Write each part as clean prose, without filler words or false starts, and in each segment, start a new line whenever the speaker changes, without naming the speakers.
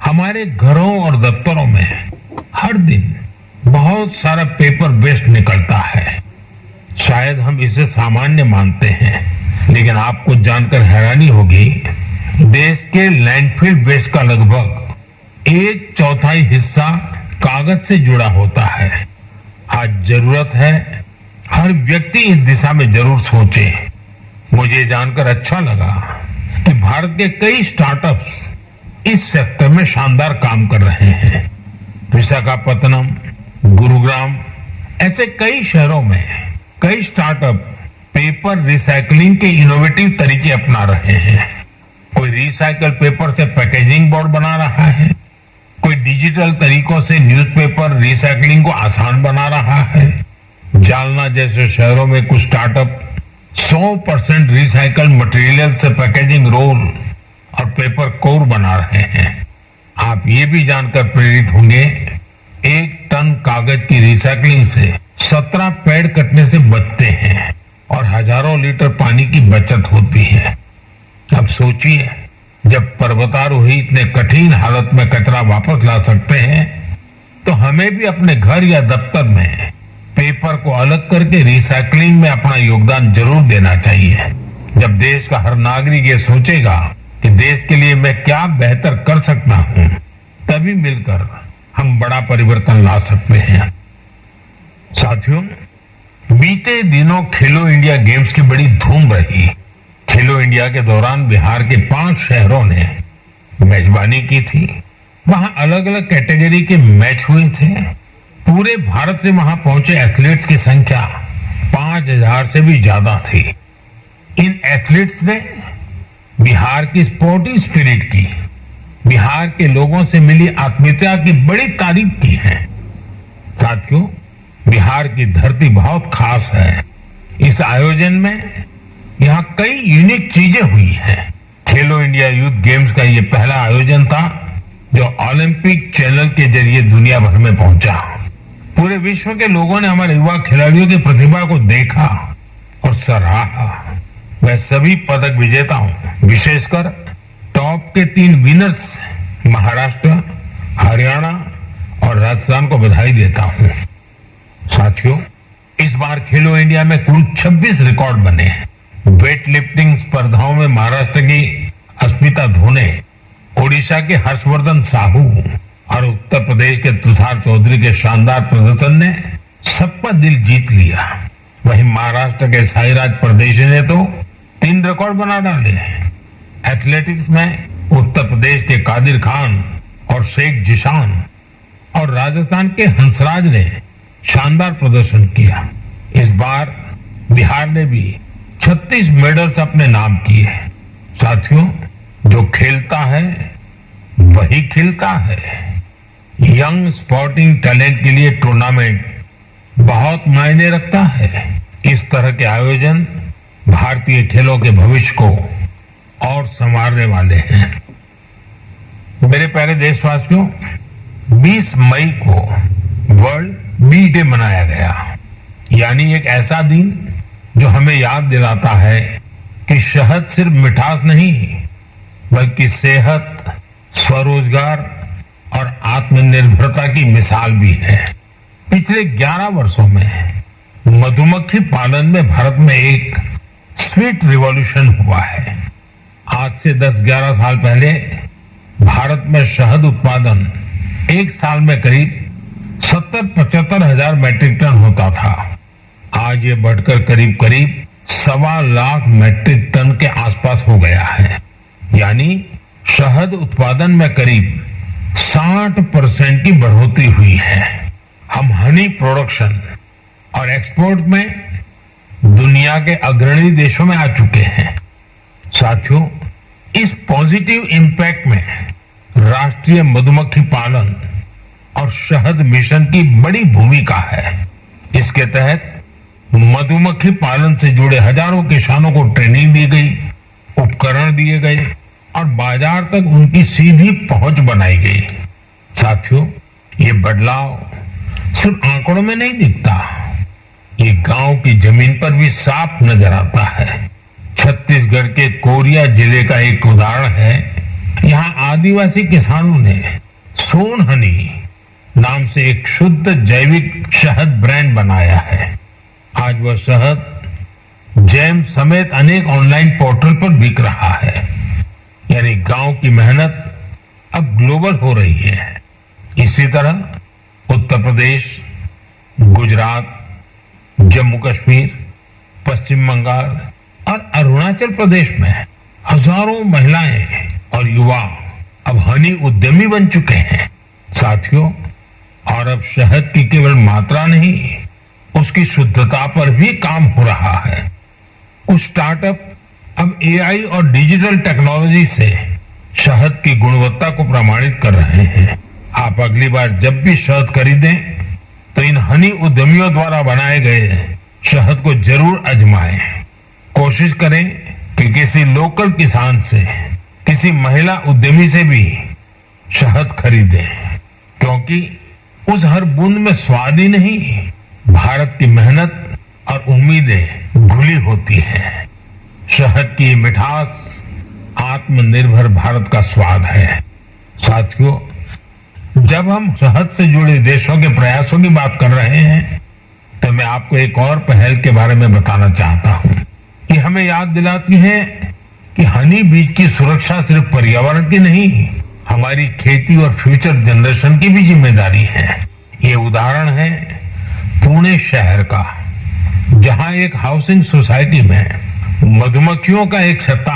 हमारे घरों और दफ्तरों में हर दिन बहुत सारा पेपर वेस्ट निकलता है। शायद हम इसे सामान्य मानते हैं, लेकिन आपको जानकर हैरानी होगी, देश के लैंडफिल वेस्ट का लगभग 1/4 हिस्सा कागज से जुड़ा होता है। आज जरूरत है हर व्यक्ति इस दिशा में जरूर सोचे। मुझे जानकर अच्छा लगा कि भारत के कई स्टार्टअप्स इस सेक्टर में शानदार काम कर रहे हैं। विशाखापत्तनम, गुरुग्राम, ऐसे कई शहरों में कई स्टार्टअप पेपर रिसाइकलिंग के इनोवेटिव तरीके अपना रहे हैं। कोई रिसाइकल पेपर से पैकेजिंग बोर्ड बना रहा है, कोई डिजिटल तरीकों से न्यूज़पेपर रिसाइकलिंग को आसान बना रहा है। जालना जैसे शहरों में कुछ स्टार्टअप 100% रिसाइकल मटेरियल से पैकेजिंग रोल और पेपर कोर बना रहे हैं। आप ये भी जानकर प्रेरित होंगे, 1 टन कागज की रिसाइकलिंग से 17 पेड़ कटने से बचते हैं और हजारों लीटर पानी की बचत होती है। अब सोचिए, जब पर्वतारोही इतने कठिन हालत में कचरा वापस ला सकते हैं, तो हमें भी अपने घर या दफ्तर में पेपर को अलग करके रिसाइकलिंग में अपना योगदान जरूर देना चाहिए। जब देश का हर नागरिक ये सोचेगा कि देश के लिए मैं क्या बेहतर कर सकता हूं, तभी मिलकर हम बड़ा परिवर्तन ला सकते हैं। साथियों, बीते दिनों खेलो इंडिया गेम्स की बड़ी धूम रही। खेलो इंडिया के दौरान बिहार के 5 शहरों ने मेजबानी की थी। वहां अलग अलग कैटेगरी के मैच हुए थे। पूरे भारत से वहां पहुंचे एथलीट्स की संख्या 5000 से भी ज्यादा थी। इन एथलीट्स ने बिहार की स्पोर्टिंग स्पिरिट की, बिहार के लोगों से मिली आत्मीयता की बड़ी तारीफ की है। साथियों, बिहार की धरती बहुत खास है। इस आयोजन में यहाँ कई यूनिक चीजें हुई हैं। खेलो इंडिया यूथ गेम्स का ये पहला आयोजन था जो ओलंपिक चैनल के जरिए दुनिया भर में पहुंचा। पूरे विश्व के लोगों ने हमारे युवा खिलाड़ियों की प्रतिभा को देखा और सराहा। मैं सभी पदक विजेताओं, विशेषकर टॉप के 3 विनर्स महाराष्ट्र, हरियाणा और राजस्थान को बधाई देता हूं। साथियों, इस बार खेलो इंडिया में कुल 26 रिकॉर्ड बने। वेट लिफ्टिंग स्पर्धाओं में महाराष्ट्र की अस्मिता धोने, ओडिशा के हर्षवर्धन साहू और उत्तर प्रदेश के तुषार चौधरी के शानदार प्रदर्शन ने सबका दिल जीत लिया। वहीं महाराष्ट्र के साईराज परदेशी ने तो 3 रिकॉर्ड बना डाले। एथलेटिक्स में उत्तर प्रदेश के कादिर खान और शेख जिशान और राजस्थान के हंसराज ने शानदार प्रदर्शन किया। इस बार बिहार ने भी 36 मेडल्स अपने नाम किए। साथियों, जो खेलता है वही खिलता है। यंग स्पोर्टिंग टैलेंट के लिए टूर्नामेंट बहुत मायने रखता है। इस तरह के आयोजन भारतीय खेलों के भविष्य को और संवारने वाले हैं। मेरे प्यारे देशवासियों, 20 मई को वर्ल्ड बी डे मनाया गया, यानी एक ऐसा दिन जो हमें याद दिलाता है कि शहद सिर्फ मिठास नहीं, बल्कि सेहत, स्वरोजगार और आत्मनिर्भरता की मिसाल भी है। पिछले 11 वर्षों में मधुमक्खी पालन में भारत में एक स्वीट रिवॉल्यूशन हुआ है। आज से 10-11 साल पहले भारत में शहद उत्पादन एक साल में करीब 70-75 हजार मैट्रिक टन होता था। आज ये बढ़कर करीब 1.25 लाख मैट्रिक टन के आसपास हो गया है। यानी शहद उत्पादन में करीब 60% की बढ़ोतरी हुई है। हम हनी प्रोडक्शन और एक्सपोर्ट में दुनिया के अग्रणी देशों में आ चुके हैं। साथियों, इस पॉजिटिव इंपैक्ट में राष्ट्रीय मधुमक्खी पालन और शहद मिशन की बड़ी भूमिका है। इसके तहत मधुमक्खी पालन से जुड़े हजारों किसानों को ट्रेनिंग दी गई, उपकरण दिए गए और बाजार तक उनकी सीधी पहुंच बनाई गई। साथियों, ये बदलाव सिर्फ आंकड़ों में नहीं दिखता, ये गांव की जमीन पर भी साफ नजर आता है। छत्तीसगढ़ के कोरिया जिले का एक उदाहरण है यहाँ आदिवासी किसानों ने सोन हनी नाम से एक शुद्ध जैविक शहद ब्रांड बनाया है। आज वह शहद जैम समेत अनेक ऑनलाइन पोर्टल पर बिक रहा है। यानी गांव की मेहनत अब ग्लोबल हो रही है। इसी तरह उत्तर प्रदेश, गुजरात, जम्मू कश्मीर, पश्चिम बंगाल और अरुणाचल प्रदेश में हजारों महिलाएं और युवा अब हनी उद्यमी बन चुके हैं। साथियों, और अब शहद की केवल मात्रा नहीं, उसकी शुद्धता पर भी काम हो रहा है। कुछ स्टार्टअप अब एआई और डिजिटल टेक्नोलॉजी से शहद की गुणवत्ता को प्रमाणित कर रहे हैं। आप अगली बार जब भी शहद खरीदें तो इन हनी उद्यमियों द्वारा बनाए गए शहद को जरूर आजमाएं। कोशिश करें कि किसी लोकल किसान से, किसी महिला उद्यमी से भी शहद खरीदें, क्योंकि उस हर बूंद में स्वाद ही नहीं, भारत की मेहनत और उम्मीदें घुली होती हैं। शहद की मिठास आत्मनिर्भर भारत का स्वाद है। साथियों, जब हम शहद से जुड़े देशों के प्रयासों की बात कर रहे हैं तो मैं आपको एक और पहल के बारे में बताना चाहता हूं। ये हमें याद दिलाती है कि हनी बीज की सुरक्षा सिर्फ पर्यावरण की नहीं, हमारी खेती और फ्यूचर जनरेशन की भी जिम्मेदारी है। ये उदाहरण है पुणे शहर का, जहां एक हाउसिंग सोसाइटी में मधुमक्खियों का एक छत्ता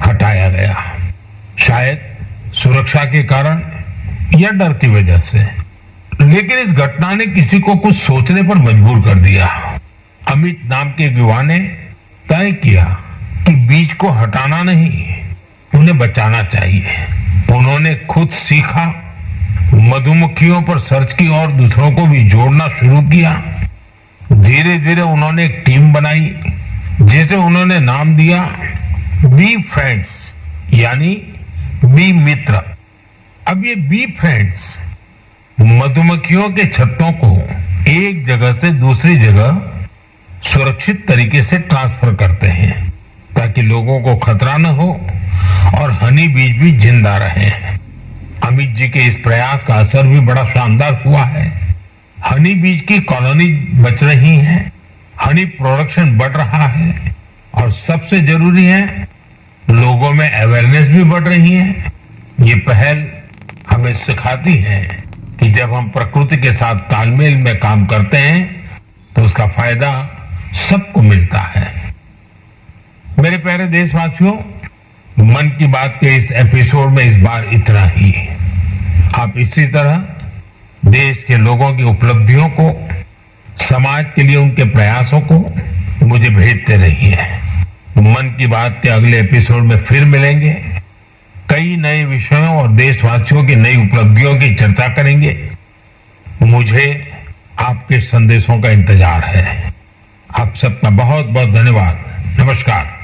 हटाया गया, शायद सुरक्षा के कारण या डर की वजह से। लेकिन इस घटना ने किसी को कुछ सोचने पर मजबूर कर दिया। अमित नाम के युवा ने तय किया कि बीज को हटाना नहीं, उन्हें बचाना चाहिए। उन्होंने खुद सीखा, मधुमक्खियों पर सर्च की और दूसरों को भी जोड़ना शुरू किया। धीरे धीरे उन्होंने एक टीम बनाई जिसे उन्होंने नाम दिया बी फ्रेंड्स, यानी बी मित्र। अब ये बी फ्रेंड्स मधुमक्खियों के छत्तों को एक जगह से दूसरी जगह सुरक्षित तरीके से ट्रांसफर करते हैं ताकि लोगों को खतरा न हो और हनी बीज भी जिंदा रहे। अमित जी के इस प्रयास का असर भी बड़ा शानदार हुआ है। हनी बीज की कॉलोनी बच रही है, हनी प्रोडक्शन बढ़ रहा है और सबसे जरूरी है, लोगों में अवेयरनेस भी बढ़ रही है। ये पहल हमें सिखाती है कि जब हम प्रकृति के साथ तालमेल में काम करते हैं तो उसका फायदा सबको मिलता है। मेरे प्यारे देशवासियों, मन की बात के इस एपिसोड में इस बार इतना ही। आप इसी तरह देश के लोगों की उपलब्धियों को, समाज के लिए उनके प्रयासों को मुझे भेजते रहिए। मन की बात के अगले एपिसोड में फिर मिलेंगे। कई नए विषयों और देशवासियों की नई उपलब्धियों की चर्चा करेंगे। मुझे आपके संदेशों का इंतजार है। आप सबका बहुत बहुत धन्यवाद। नमस्कार।